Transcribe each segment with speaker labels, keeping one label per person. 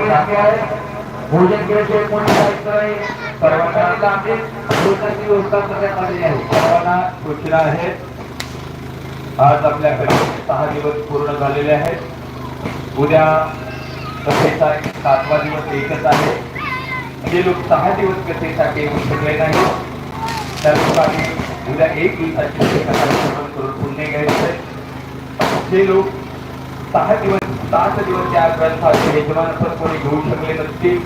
Speaker 1: भोजन केल्याशिवाय कोणी जायचं नाही. सर्वांना लांबी भोजनाची व्यवस्था करण्यात आलेली आहे. सर्वांना सूचना आहे. आज आपल्याकडे 6 दिवस पूर्ण झालेले आहेत. उद्या कथेचा 7वा दिवस एकच आहे. जे लोक 6 दिवस कथेसाठी येऊ शकले नाही त्या लोकांनी उद्या 1 दिवसाची कथा श्रवण करून पुण्य घ्यायचे. जे लोक 7 दिवस या ग्रंथाचे यजमानपद कोणी घेऊ शकले नसतील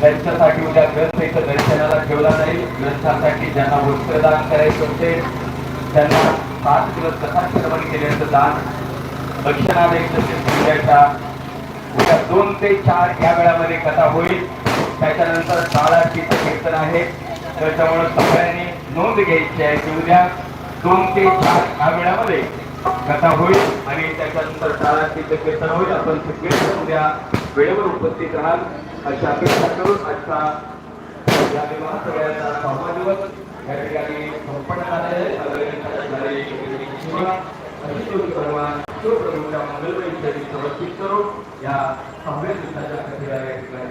Speaker 1: त्यांच्यासाठी उद्या ग्रंथ इथं दर्शनाला ठेवला जाईल. ग्रंथासाठी ज्यांना वस्त्रदान करायचं असेल त्यांना 7 दिवस कथा श्रवण केल्याचं दान दक्षिणालय उद्याच्या उद्या 2 ते 4 या वेळामध्ये कथा होईल. त्याच्यानंतर काळाचीचं कीर्तन आहे. त्याच्यामुळे सगळ्यांनी नोंद घ्यायची आहे की उद्या 2 ते 4 या वेळामध्ये कथा होईल आणि त्याच्यानंतर काळाचीचं कीर्तन होईल. आपण सगळे उद्या वेळेवर उपस्थित राहाल अशी अपेक्षा करून आजचा या विवाह सगळ्यांचा 6वा दिवस या ठिकाणी संपन्न झालेला आहे. प्रभूच्या मंगलमय समर्पित करून या 6व्या दिवसाच्या कथेला या ठिकाणी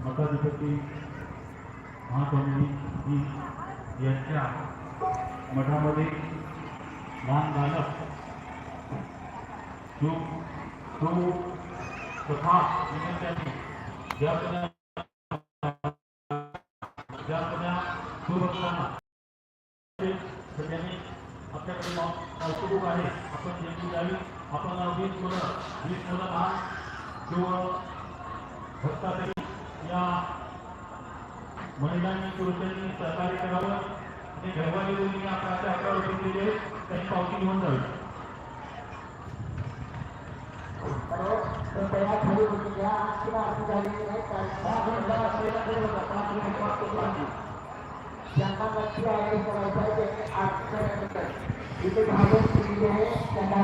Speaker 2: मठाधिपती महास्वामी यांच्या मठामध्ये लहान बालक जो कथा निमित्ताने ज्या सुभक्तांना सगळ्यांनी आपल्याकडे औषधूक आहे. आपण ज्यांची द्यावी आपण 20 मुलं लहान किंवा भक्तासाठी या महिलांनी पुरुषांनी सहकार्य करावं आणि घरवाली मुलींनी आपल्या 11 रुपये दिले त्यांनी पावती घेऊन जावी.
Speaker 3: ज्यांना नक्की आयोजन करायचं आहे त्यांनी 8 इथे घालून दिलेली आहे त्यांना